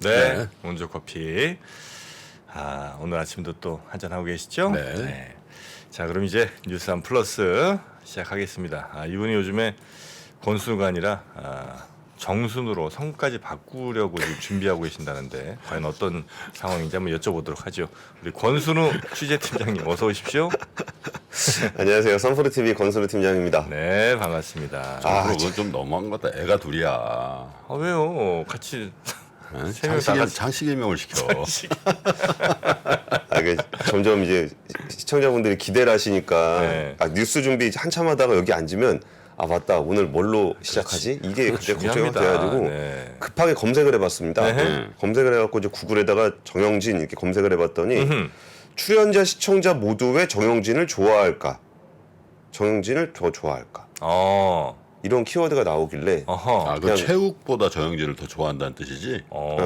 네. 원조 커피. 오늘 아침도 또 한잔 하고 계시죠? 네. 자, 그럼 이제 뉴스1 플러스 시작하겠습니다. 이분이 요즘에 권순우가 아니라 정순으로 성까지 바꾸려고 지금 준비하고 계신다는데 과연 어떤 상황인지 한번 여쭤보도록 하죠. 우리 권순우 취재팀장님 어서 오십시오. 안녕하세요. 선프로TV 권순우 팀장입니다. 네, 반갑습니다. 그건 좀 너무한 것 같다. 애가 둘이야. 왜요? 같이 네? 세명다 같이 장식 일명을 시켜. 이게 점점 이제 시청자분들이 기대를 하시니까 네. 뉴스 준비 한참 하다가 여기 앉으면 맞다 오늘 뭘로 시작하지? 이게 그때 걱정이 중요합니다. 돼가지고 네. 급하게 검색을 해봤습니다. 네. 검색을 해갖고 이제 구글에다가 정영진 이렇게 검색을 해봤더니 음흠. 출연자 시청자 모두 왜 정영진을 좋아할까? 정영진을 더 좋아할까? 이런 키워드가 나오길래 어허. 그 그냥- 최욱보다 정영진을 더 좋아한다는 뜻이지?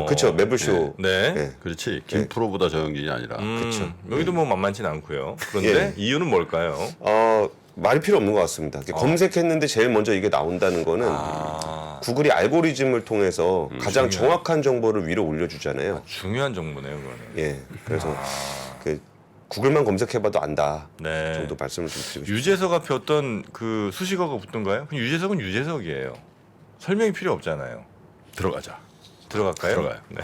그쵸 매블쇼 네. 네. 그렇지. 김프로보다 정영진이 아니라. 그쵸. 여기도 뭐 만만치는 않고요. 그런데 이유는 뭘까요? 말이 필요 없는 것 같습니다. 검색했는데 제일 먼저 이게 나온다는 거는 구글이 알고리즘을 통해서 가장 정확한 정보를 위로 올려주잖아요. 중요한 정보네요, 그거는. 예, 그래서 그 구글만 검색해봐도 안다 네. 정도 말씀을 좀 드리고 싶습니다. 유재석 앞에 어떤 그 수식어가 붙던가요? 그럼 유재석은 유재석이에요. 설명이 필요 없잖아요. 들어가자. 들어갈까요? 들어가요. 네.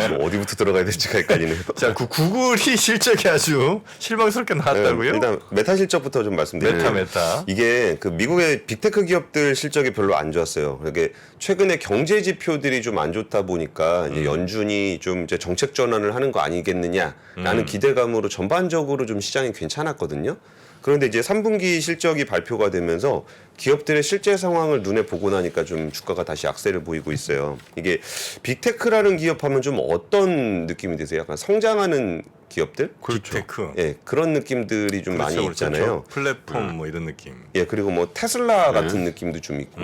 뭐 어디부터 들어가야 될지가 헷갈리네요. 자, 구글이 실적이 아주 실망스럽게 나왔다고요? 일단 메타 실적부터 좀 말씀드리면 메타. 이게 그 미국의 빅테크 기업들 실적이 별로 안 좋았어요. 이게 최근에 경제 지표들이 좀 안 좋다 보니까 이제 연준이 좀 이제 정책 전환을 하는 거 아니겠느냐라는 기대감으로 전반적으로 좀 시장이 괜찮았거든요. 그런데 이제 3분기 실적이 발표가 되면서 기업들의 실제 상황을 눈에 보고 나니까 좀 주가가 다시 악세를 보이고 있어요. 이게 빅테크라는 기업하면 좀 어떤 느낌이 드세요? 약간 성장하는 기업들? 빅테크. 예, 그런 느낌들이 좀 많이 있잖아요. 플랫폼 뭐 이런 느낌. 예, 그리고 뭐 테슬라 같은 느낌도 좀 있고.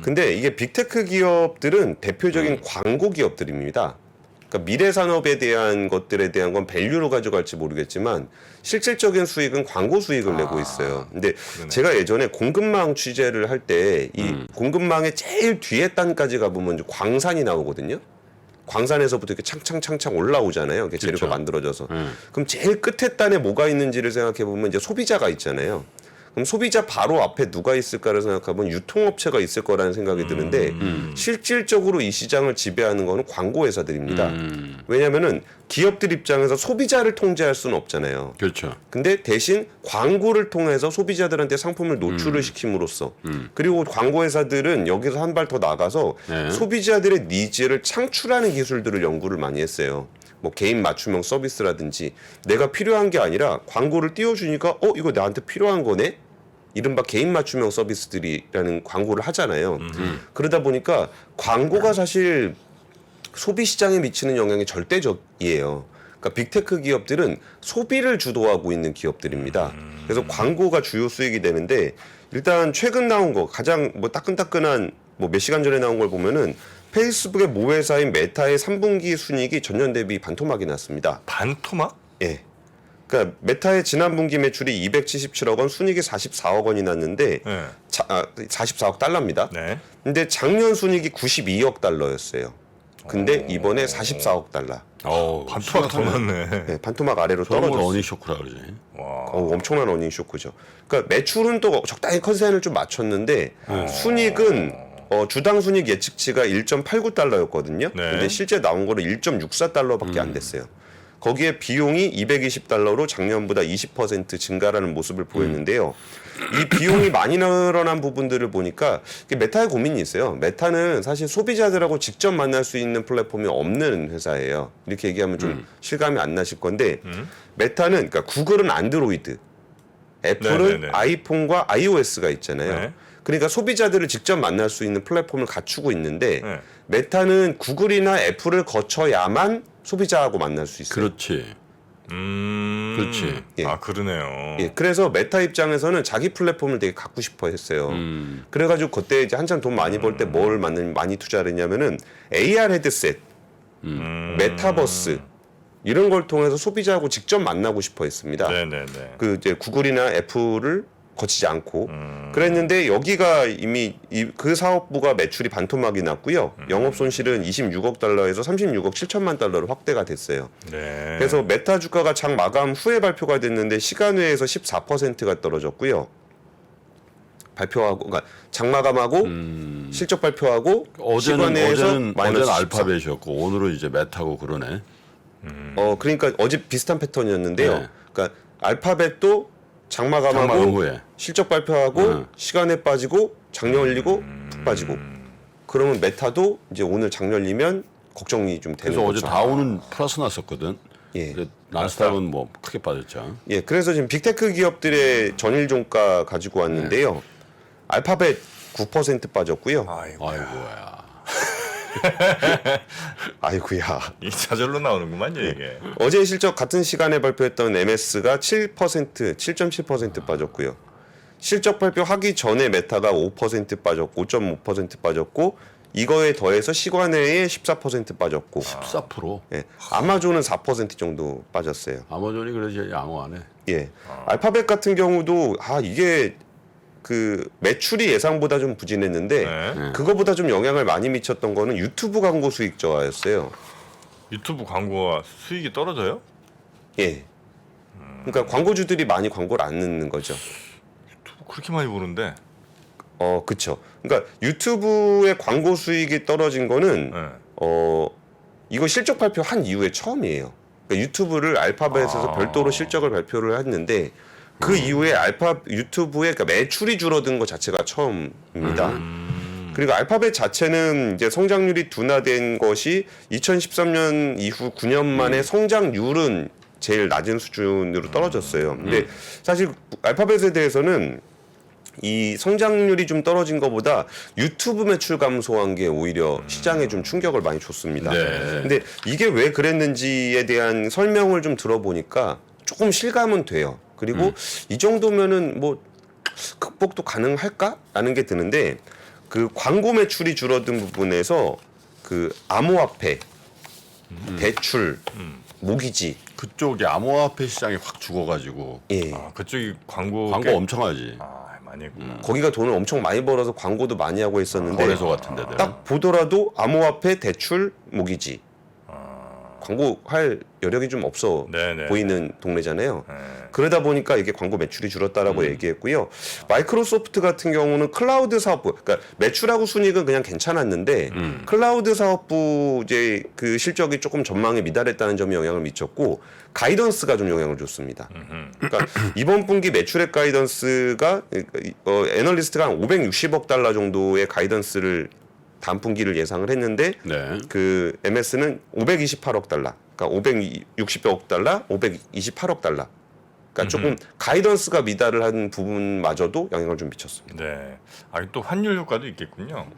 근데 이게 빅테크 기업들은 대표적인 광고 기업들입니다. 그러니까 미래 산업에 대한 것들에 대한 건 밸류로 가져갈지 모르겠지만 실질적인 수익은 광고 수익을 내고 있어요. 근데 제가 예전에 공급망 취재를 할 때 이 공급망의 제일 뒤에 단까지 가보면 이제 광산이 나오거든요. 광산에서부터 이렇게 창창창창 올라오잖아요. 이렇게 재료가 만들어져서. 그럼 제일 끝에 단에 뭐가 있는지를 생각해 보면 이제 소비자가 있잖아요. 그럼 소비자 바로 앞에 누가 있을까를 생각하면 유통업체가 있을 거라는 생각이 드는데 실질적으로 이 시장을 지배하는 거는 광고 회사들입니다. 왜냐하면은 기업들 입장에서 소비자를 통제할 수는 없잖아요. 그렇죠. 근데 대신 광고를 통해서 소비자들한테 상품을 노출을 시킴으로써 그리고 광고 회사들은 여기서 한 발 더 나가서 소비자들의 니즈를 창출하는 기술들을 연구를 많이 했어요. 뭐 개인 맞춤형 서비스라든지 내가 필요한 게 아니라 광고를 띄워주니까 이거 나한테 필요한 거네? 이른바 개인 맞춤형 서비스들이라는 광고를 하잖아요. 그러다 보니까 광고가 사실 소비 시장에 미치는 영향이 절대적이에요. 그러니까 빅테크 기업들은 소비를 주도하고 있는 기업들입니다. 그래서 광고가 주요 수익이 되는데 일단 최근 나온 거 가장 뭐 따끈따끈한 뭐 몇 시간 전에 나온 걸 보면은 페이스북의 모회사인 메타의 3분기 순이익이 전년 대비 반토막이 났습니다. 반토막? 예. 그러니까 메타의 지난 분기 매출이 277억 원, 순이익이 44억 원이 났는데 네. 44억 달러입니다. 네. 근데 작년 순이익이 92억 달러였어요. 근데 이번에 44억 달러. 반토막 더 났네. 네, 반토막 아래로 저런 걸 떨어졌어요. 어닝 쇼크라 그러지. 엄청난 어닝 쇼크죠. 그러니까 매출은 또 적당히 컨센을 좀 맞췄는데 순이익은 주당 순이익 예측치가 1.89달러였거든요. 네. 근데 실제 나온 거는 1.64달러밖에 안 됐어요. 거기에 비용이 220달러로 작년보다 20% 증가라는 모습을 보였는데요. 이 비용이 많이 늘어난 부분들을 보니까 메타의 고민이 있어요. 메타는 사실 소비자들하고 직접 만날 수 있는 플랫폼이 없는 회사예요. 이렇게 얘기하면 좀 실감이 안 나실 건데 메타는 그러니까 구글은 안드로이드, 애플은 네네네. 아이폰과 iOS가 있잖아요. 네. 그러니까 소비자들을 직접 만날 수 있는 플랫폼을 갖추고 있는데 네. 메타는 구글이나 애플을 거쳐야만 소비자하고 만날 수 있어요. 그렇지. 그렇지. 예. 그러네요. 예, 그래서 메타 입장에서는 자기 플랫폼을 되게 갖고 싶어 했어요. 그래가지고 그때 이제 한참 돈 많이 벌 때 뭘 많이 투자를 했냐면은 AR 헤드셋, 메타버스 이런 걸 통해서 소비자하고 직접 만나고 싶어 했습니다. 네네네. 그 이제 구글이나 애플을 거치지 않고 그랬는데 여기가 이미 그 사업부가 매출이 반토막이 났고요. 영업 손실은 26억 달러에서 36억 7천만 달러로 확대가 됐어요. 네. 그래서 메타 주가가 장 마감 후에 발표가 됐는데 시간외에서 14%가 떨어졌고요. 발표하고 그러니까 장 마감하고 실적 발표하고 시간외에서 어제는 마이너스 14. 알파벳이었고 오늘은 이제 메타고 그러네. 그러니까 어제 비슷한 패턴이었는데요. 네. 그러니까 알파벳도 장 마감하고 장마감 후에. 실적 발표하고 시간에 빠지고 장 열리고 툭 빠지고 그러면 메타도 이제 오늘 장 열리면 걱정이 좀 되는 그래서 거죠. 어제 다우는 플러스 났었거든. 예. 근데 나스닥은 뭐 크게 빠졌죠. 예, 그래서 지금 빅테크 기업들의 전일 종가 가지고 왔는데요. 알파벳 9% 빠졌고요. 아이고, 아이고야. 아이고야. 이 자절로 나오는구만요 예. 이게. 어제 실적 같은 시간에 발표했던 MS가 7%, 빠졌고요. 실적 발표하기 전에 메타가 5% 빠졌고 5.5% 빠졌고 이거에 더해서 시간외에 14% 빠졌고 14%. 예, 아마존은 4% 정도 빠졌어요. 아마존이 그래서 양호하네. 예. 알파벳 같은 경우도 이게 그 매출이 예상보다 좀 부진했는데 네. 그거보다 좀 영향을 많이 미쳤던 거는 유튜브 광고 수익 저하였어요. 유튜브 광고가 수익이 떨어져요? 예. 그러니까 광고주들이 많이 광고를 안 넣는 거죠. 유튜브 그렇게 많이 보는데. 그쵸. 그러니까 유튜브의 광고 수익이 떨어진 거는 네. 이거 실적 발표한 이후에 처음이에요. 그러니까 유튜브를 알파벳에서 별도로 실적을 발표를 했는데 그 이후에 유튜브의 그러니까 매출이 줄어든 것 자체가 처음입니다. 그리고 알파벳 자체는 이제 성장률이 둔화된 것이 2013년 이후 9년 만에 성장률은 제일 낮은 수준으로 떨어졌어요. 근데 사실 알파벳에 대해서는 이 성장률이 좀 떨어진 것보다 유튜브 매출 감소한 게 오히려 시장에 좀 충격을 많이 줬습니다. 네. 근데 이게 왜 그랬는지에 대한 설명을 좀 들어보니까 조금 실감은 돼요. 그리고 이 정도면은 뭐 극복도 가능할까라는 게 드는데 그 광고 매출이 줄어든 부분에서 그 암호화폐, 대출, 모기지 그쪽이 암호화폐 시장이 확 죽어가지고 예. 그쪽이 광고 광고 엄청 하지. 많이 했구나. 거기가 돈을 엄청 많이 벌어서 광고도 많이 하고 있었는데 거래소 같은 데들. 딱 보더라도 암호화폐, 대출, 모기지 광고 할 여력이 좀 없어 네네. 보이는 동네잖아요. 네. 그러다 보니까 이게 광고 매출이 줄었다라고 얘기했고요. 마이크로소프트 같은 경우는 클라우드 사업부, 그러니까 매출하고 순이익은 그냥 괜찮았는데 클라우드 사업부 이제 그 실적이 조금 전망에 미달했다는 점이 영향을 미쳤고 가이던스가 좀 영향을 줬습니다. 그러니까 이번 분기 매출액 가이던스가 애널리스트가 한 560억 달러 정도의 가이던스를 다음 분기를 예상을 했는데 네. 그 MS는 528억 달러, 그러니까 560억 달러, 528억 달러. 그러니까 조금 가이던스가 미달을 한 부분마저도 영향을 좀 미쳤습니다. 네. 또 환율 효과도 있겠군요.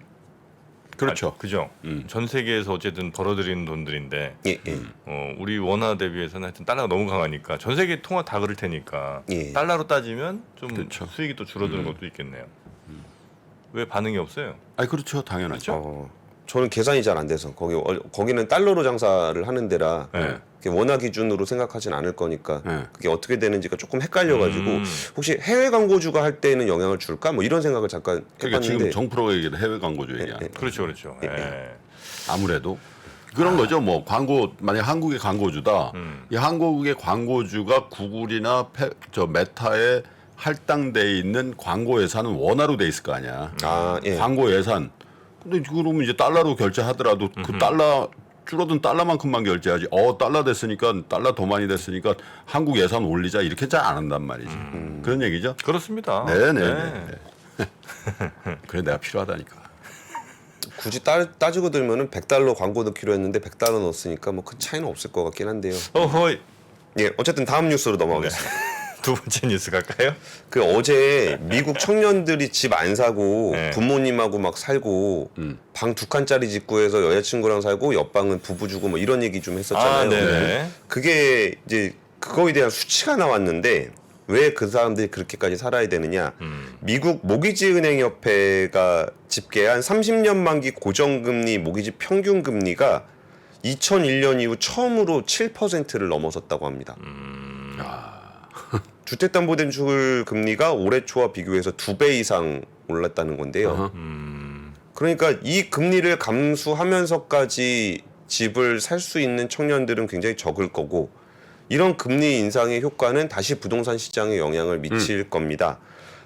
그렇죠. 그죠? 전 세계에서 어쨌든 벌어들이는 돈들인데 예, 예. 우리 원화 대비해서는 하여튼 달러가 너무 강하니까 전 세계 통화 다 그럴 테니까 예. 달러로 따지면 좀 그렇죠. 수익이 또 줄어드는 것도 있겠네요. 왜 반응이 없어요? 아니 그렇죠. 당연하죠. 저는 계산이 잘 안 돼서 거기는 달러로 장사를 하는 데라 네. 원화 기준으로 생각하진 않을 거니까 네. 그게 어떻게 되는지가 조금 헷갈려가지고 혹시 해외 광고주가 할 때는 영향을 줄까? 뭐 이런 생각을 잠깐 그러니까 지금 해봤는데 정프로가 얘기를 해외 광고주 얘기하는 거. 그렇죠, 그렇죠. 예. 아무래도 그런 거죠. 뭐 광고 만약 한국의 광고주다. 이 한국의 광고주가 구글이나 메타에 할당돼 있는 광고 예산은 원화로 돼 있을 거 아니야. 예. 광고 예산. 근데 그러면 이제 달러로 결제하더라도 그 달러 줄어든 달러만큼만 결제하지. 달러 됐으니까 달러 더 많이 됐으니까 한국 예산 올리자 이렇게 잘 안 한단 말이지. 그런 얘기죠. 그렇습니다. 네네네. 그래 내가 필요하다니까. 굳이 따지고 들면은 100달러 광고 넣기로 했는데 100달러 넣었으니까 뭐 큰 차이는 없을 것 같긴 한데요. 어허이. 예, 어쨌든 다음 뉴스로 넘어가겠습니다. 두 번째 뉴스 갈까요? 그 어제 미국 청년들이 집 안 사고 네. 부모님하고 막 살고 방 2칸짜리 집 구해서 여자친구랑 살고 옆방은 부부 주고 뭐 이런 얘기 좀 했었잖아요. 네네. 그게 이제 그거에 대한 수치가 나왔는데 왜 그 사람들이 그렇게까지 살아야 되느냐? 미국 모기지은행협회가 집계한 30년 만기 고정금리 모기지 평균 금리가 2001년 이후 처음으로 7%를 넘어섰다고 합니다. 주택담보대출 금리가 올해 초와 비교해서 2배 이상 올랐다는 건데요. 그러니까 이 금리를 감수하면서까지 집을 살 수 있는 청년들은 굉장히 적을 거고 이런 금리 인상의 효과는 다시 부동산 시장에 영향을 미칠 겁니다.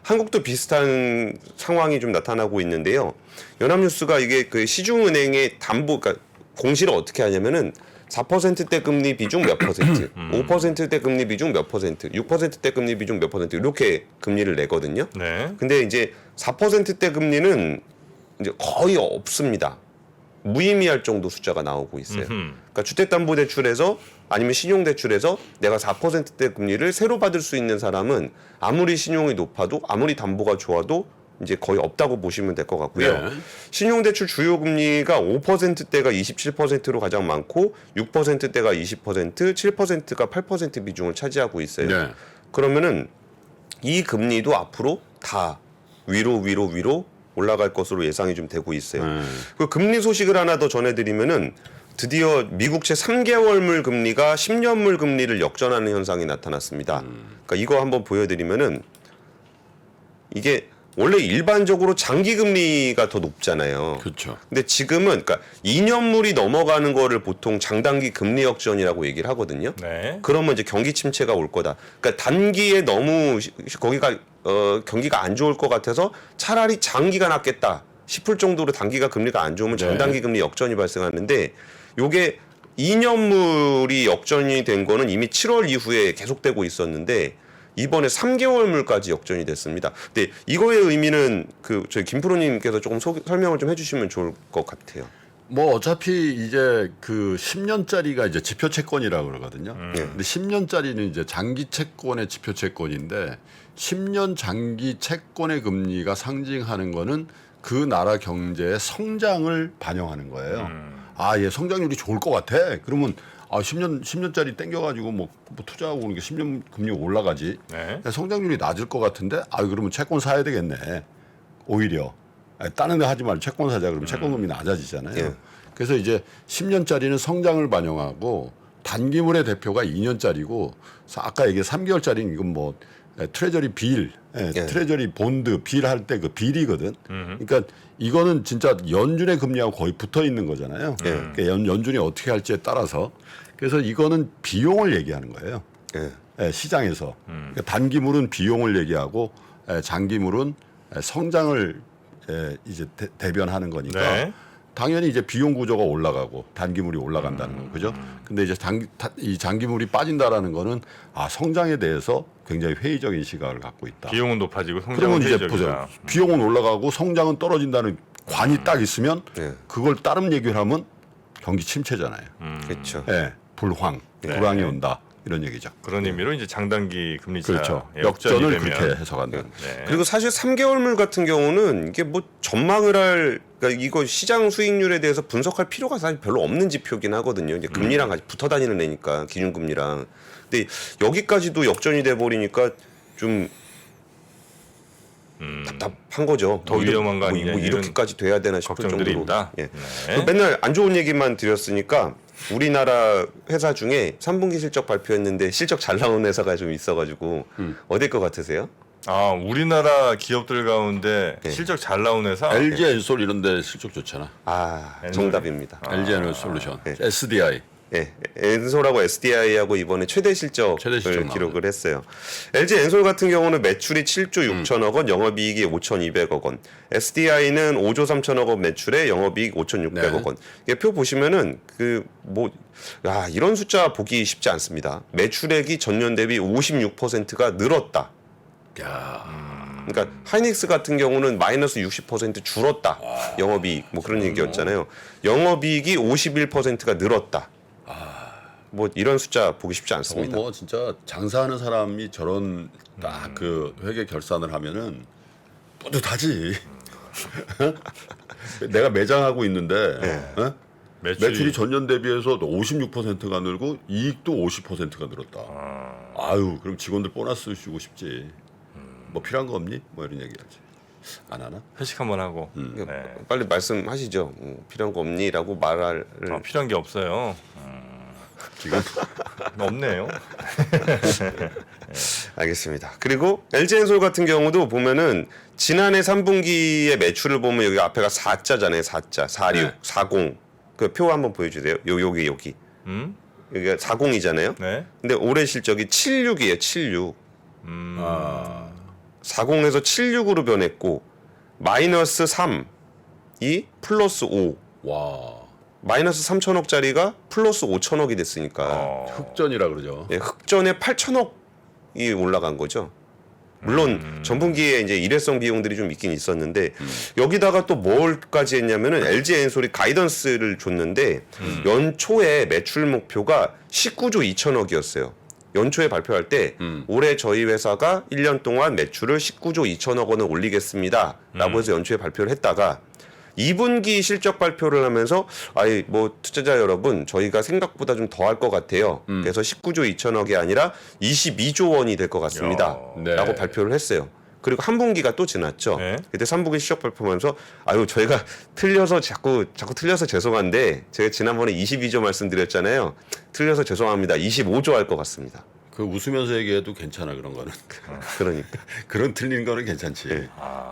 한국도 비슷한 상황이 좀 나타나고 있는데요. 연합뉴스가 이게 그 시중은행의 담보, 그러니까 공시를 어떻게 하냐면은 4%대 금리 비중 몇 퍼센트, 5%대 금리 비중 몇 퍼센트, 6%대 금리 비중 몇 퍼센트 이렇게 금리를 내거든요. 네. 근데 이제 4%대 금리는 이제 거의 없습니다. 무의미할 정도 숫자가 나오고 있어요. 그러니까 주택담보대출에서 아니면 신용대출에서 내가 4%대 금리를 새로 받을 수 있는 사람은 아무리 신용이 높아도 아무리 담보가 좋아도 이제 거의 없다고 보시면 될 것 같고요. 네. 신용대출 주요 금리가 5%대가 27%로 가장 많고 6%대가 20%, 7%가 8% 비중을 차지하고 있어요. 네. 그러면은 이 금리도 앞으로 다 위로 올라갈 것으로 예상이 좀 되고 있어요. 그 금리 소식을 하나 더 전해드리면은 드디어 미국채 3개월물 금리가 10년물 금리를 역전하는 현상이 나타났습니다. 그러니까 이거 한번 보여드리면은 이게 원래 일반적으로 장기 금리가 더 높잖아요. 그렇죠. 근데 지금은 그러니까 2년물이 넘어가는 거를 보통 장단기 금리 역전이라고 얘기를 하거든요. 네. 그러면 이제 경기 침체가 올 거다. 그러니까 단기에 너무 거기가 경기가 안 좋을 것 같아서 차라리 장기가 낫겠다 싶을 정도로 단기가 금리가 안 좋으면 장단기 금리 역전이 발생하는데 요게 2년물이 역전이 된 거는 이미 7월 이후에 계속되고 있었는데 이번에 3개월물까지 역전이 됐습니다. 근데 이거의 의미는 그 저희 김프로님께서 조금 설명을 좀 해주시면 좋을 것 같아요. 뭐 어차피 이제 그 10년짜리가 이제 지표 채권이라고 그러거든요. 근데 10년짜리는 이제 장기 채권의 지표 채권인데 10년 장기 채권의 금리가 상징하는 거는 그 나라 경제의 성장을 반영하는 거예요. 아, 얘 성장률이 좋을 것 같아. 그러면 10년짜리 땡겨가지고 뭐 투자하고 그러는 게 10년 금리 올라가지. 네. 성장률이 낮을 것 같은데, 그러면 채권 사야 되겠네. 오히려. 다른 데 하지 말고 채권 사자 그러면 채권 금리 낮아지잖아요. 예. 그래서 이제 10년짜리는 성장을 반영하고 단기물의 대표가 2년짜리고 아까 얘기한 3개월짜리는 이건 뭐 트레저리 빌, 트레저리 본드 빌 할 때 그 빌이거든. 그러니까 이거는 진짜 연준의 금리하고 거의 붙어 있는 거잖아요. 그러니까 연준이 어떻게 할지에 따라서 그래서 이거는 비용을 얘기하는 거예요. 시장에서 그러니까 단기물은 비용을 얘기하고 장기물은 성장을 이제 대변하는 거니까. 네. 당연히 이제 비용 구조가 올라가고 단기물이 올라간다는 거 그죠? 근데 이제 이 장기물이 빠진다라는 거는 성장에 대해서 굉장히 회의적인 시각을 갖고 있다. 비용은 높아지고 성장은 그러면 이제 회의적이다. 보세요. 비용은 올라가고 성장은 떨어진다는 관이 딱 있으면 네. 그걸 다른 얘기를 하면 경기 침체잖아요. 그렇죠. 불황이 온다 이런 얘기죠. 그런 의미로 이제 장단기 금리차 그렇죠. 역전이 역전을 되면 그렇게 해석한다는 거죠. 네. 그리고 사실 3개월물 같은 경우는 이게 뭐 전망을 할 그러니까 이거 시장 수익률에 대해서 분석할 필요가 사실 별로 없는 지표긴 하거든요. 이제 금리랑 같이 붙어 다니는 애니까 기준금리랑. 근데 여기까지도 역전이 돼 버리니까 좀 답답한 거죠. 더 위험한 거 아니냐, 뭐 이렇게까지 돼야 되나 싶을 걱정들이 정도로. 있다. 예. 네. 맨날 안 좋은 얘기만 드렸으니까 우리나라 회사 중에 3분기 실적 발표했는데 실적 잘 나온 회사가 좀 있어가지고 어딜 것 같으세요? 우리나라 기업들 가운데 실적 잘 나온 회사 LG 엔솔 이런 데 실적 좋잖아. 정답입니다. LG 에너솔루션, SDI. 예, 엔솔하고 SDI하고 이번에 최대 실적을 기록을 했어요. LG 엔솔 같은 경우는 매출이 7조 6천억 원, 영업이익이 5,200억 원. SDI는 5조 3천억 원 매출에 영업이익 5,600억 원. 이게 표 보시면은 이런 숫자 보기 쉽지 않습니다. 매출액이 전년 대비 56%가 늘었다. 그러니까 하이닉스 같은 경우는 마이너스 60% 줄었다. 영업이익 뭐 그런 얘기였잖아요. 영업이익이 51%가 늘었다. 뭐 이런 숫자 보기 쉽지 않습니다. 뭐 진짜 장사하는 사람이 저런 딱 그 회계 결산을 하면은 뿌듯하지. 내가 매장하고 있는데 매출이 전년 대비해서 56%가 늘고 이익도 50%가 늘었다. 그럼 직원들 보너스 주고 싶지. 뭐 필요한 거 없니? 뭐 이런 얘기하지. 안 하나? 회식 한번 하고 빨리 말씀하시죠. 필요한 거 없니라고 말할. 필요한 게 없어요. 지금 없네요. 알겠습니다. 그리고 LG엔솔 같은 경우도 보면은 지난해 3분기의 매출을 보면 여기 앞에가 4자잖아요. 4자, 46, 네. 40. 그 표 한번 보여주세요. 여기. 여기가 40이잖아요. 네. 근데 올해 실적이 76이에요. 76. 40에서 76으로 변했고 마이너스 3이 플러스 5. 와. 마이너스 3천억짜리가 플러스 5천억이 됐으니까 흑전이라 그러죠. 예, 흑전에 8천억이 올라간 거죠. 물론 전분기에 이제 일회성 비용들이 좀 있긴 있었는데 여기다가 또 뭘까지 했냐면은 LG엔솔이 가이던스를 줬는데 연초에 매출 목표가 19조 2천억이었어요. 연초에 발표할 때 올해 저희 회사가 1년 동안 매출을 19조 2천억 원을 올리겠습니다라고 해서 연초에 발표를 했다가 2분기 실적 발표를 하면서 아이 뭐 투자자 여러분 저희가 생각보다 좀 더 할 것 같아요. 그래서 19조 2천억이 아니라 22조 원이 될 것 같습니다. 네. 라고 발표를 했어요. 그리고 한 분기가 또 지났죠. 네. 그때 3분기 실적 발표하면서 아유 저희가 틀려서 자꾸 틀려서 죄송한데 제가 지난번에 22조 말씀드렸잖아요. 틀려서 죄송합니다. 25조 할 것 같습니다. 그 웃으면서 얘기해도 괜찮아 그런 거는. 그러니까. 그런 틀린 거는 괜찮지.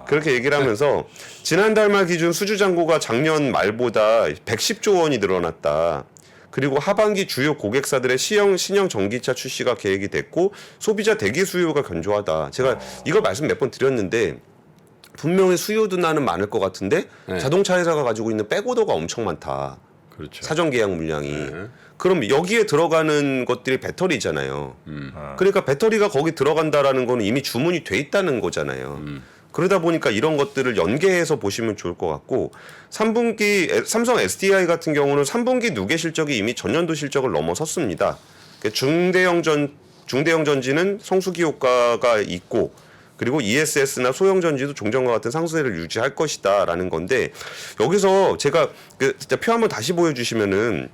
그렇게 얘기를 하면서 지난달 말 기준 수주 잔고가 작년 말보다 110조 원이 늘어났다. 그리고 하반기 주요 고객사들의 신형 전기차 출시가 계획이 됐고 소비자 대기 수요가 견조하다. 제가 이거 말씀 몇 번 드렸는데 분명히 수요도 나는 많을 것 같은데 네. 자동차 회사가 가지고 있는 백오더가 엄청 많다. 그렇죠. 사전 계약 물량이. 네. 그럼 여기에 들어가는 것들이 배터리잖아요. 그러니까 배터리가 거기 들어간다라는 거는 이미 주문이 돼 있다는 거잖아요. 그러다 보니까 이런 것들을 연계해서 보시면 좋을 것 같고 3분기 삼성 SDI 같은 경우는 3분기 누계 실적이 이미 전년도 실적을 넘어섰습니다. 그러니까 중대형 전지는 성수기 효과가 있고 그리고 ESS나 소형 전지도 종전과 같은 상승세를 유지할 것이다라는 건데 여기서 제가 진짜 표 한번 다시 보여주시면은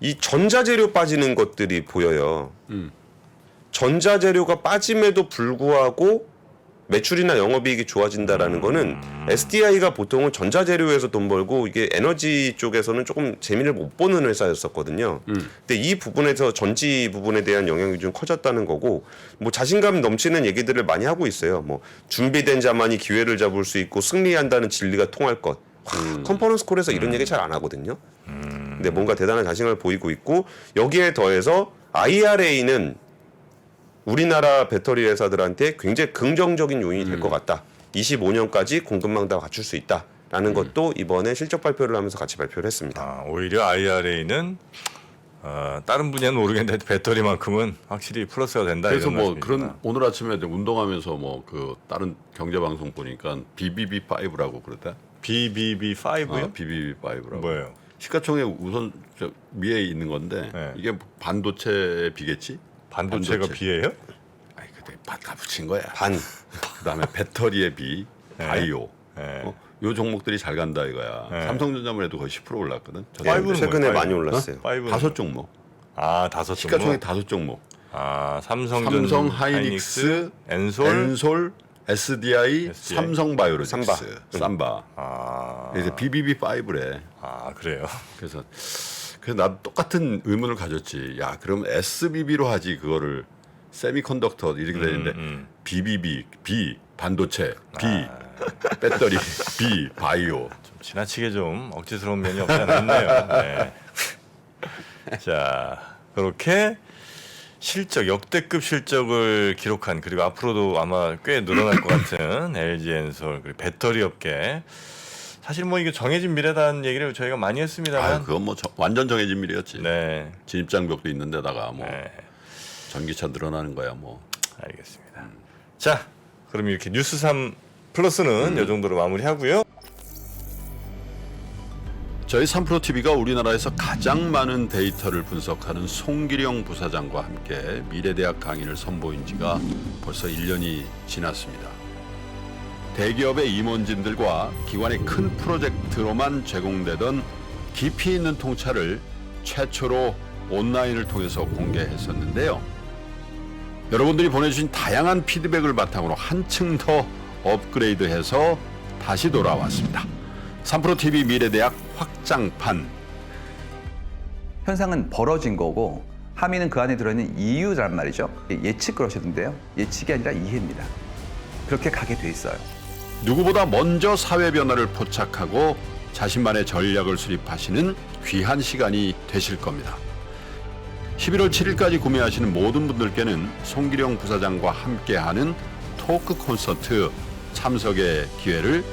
이 전자재료 빠지는 것들이 보여요. 전자재료가 빠짐에도 불구하고 매출이나 영업이익이 좋아진다라는 거는 SDI가 보통은 전자재료에서 돈 벌고 이게 에너지 쪽에서는 조금 재미를 못 보는 회사였었거든요. 근데 이 부분에서 전지 부분에 대한 영향이 좀 커졌다는 거고 뭐 자신감 넘치는 얘기들을 많이 하고 있어요. 뭐 준비된 자만이 기회를 잡을 수 있고 승리한다는 진리가 통할 것. 컨퍼런스 콜에서 이런 얘기 잘 안 하거든요. 근데 뭔가 대단한 자신감을 보이고 있고 여기에 더해서 IRA는 우리나라 배터리 회사들한테 굉장히 긍정적인 요인이 될 것 같다. 25년까지 공급망 다 갖출 수 있다라는 것도 이번에 실적 발표를 하면서 같이 발표를 했습니다. 오히려 IRA는 다른 분야는 모르겠는데 배터리만큼은 확실히 플러스가 된다. 그래서 이런 뭐 말씀이구나. 그런 오늘 아침에 운동하면서 뭐 그 다른 경제 방송 보니까 BBB5라고 그러다. BBB5요? BBB5라고. 뭐예요? 시가총액 우선 저 위에 있는 건데 네. 이게 반도체 비겠지? 반도체가 반도체. B예요? 아니 그때 다 붙인 거야. 반. 그다음에 배터리의 비, 바이오. 네. 요 종목들이 잘 간다 이거야. 네. 삼성전자만 해도 거의 10% 올랐거든. 파이브는 최근에 뭐예요, 많이 파이브? 올랐어요. 파이브는 다섯 종목. 다섯 시가총액 종목. 다섯 종목. 삼성 하이닉스, 엔솔. 엔솔, SDI, 삼성바이오로직스, 삼바. 그래서 BBB5래. 그래요. 그래서 나 똑같은 의문을 가졌지. 야, 그럼 SBB로 하지 그거를 세미컨덕터 이렇게 되는데 BBB, B 반도체, B 배터리, B 바이오. 좀 지나치게 좀 억지스러운 면이 없지 않아 있네요. 네. 자, 그렇게 실적 역대급 실적을 기록한 그리고 앞으로도 아마 꽤 늘어날 것 같은 LG엔솔 그리고 배터리 업계. 사실 뭐 이게 정해진 미래다는 얘기를 저희가 많이 했습니다만. 그건 뭐 완전 정해진 미래였지. 네. 진입장벽도 있는데다가 뭐 네. 전기차 늘어나는 거야 뭐. 알겠습니다. 자, 그럼 이렇게 뉴스 3 플러스는 이 정도로 마무리하고요. 저희 3프로TV가 우리나라에서 가장 많은 데이터를 분석하는 송기령 부사장과 함께 미래대학 강의를 선보인 지가 벌써 1년이 지났습니다. 대기업의 임원진들과 기관의 큰 프로젝트로만 제공되던 깊이 있는 통찰을 최초로 온라인을 통해서 공개했었는데요. 여러분들이 보내주신 다양한 피드백을 바탕으로 한층 더 업그레이드해서 다시 돌아왔습니다. 3프로TV 미래대학 확장판. 현상은 벌어진 거고 함의는 그 안에 들어있는 이유란 말이죠. 예측 그러셨는데요. 예측이 아니라 이해입니다. 그렇게 가게 돼 있어요. 누구보다 먼저 사회 변화를 포착하고 자신만의 전략을 수립하시는 귀한 시간이 되실 겁니다. 11월 7일까지 구매하시는 모든 분들께는 송기령 부사장과 함께하는 토크 콘서트 참석의 기회를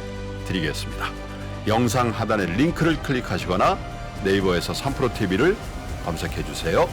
드리겠습니다. 영상 하단의 링크를 클릭하시거나 네이버에서 3프로TV를 검색해 주세요.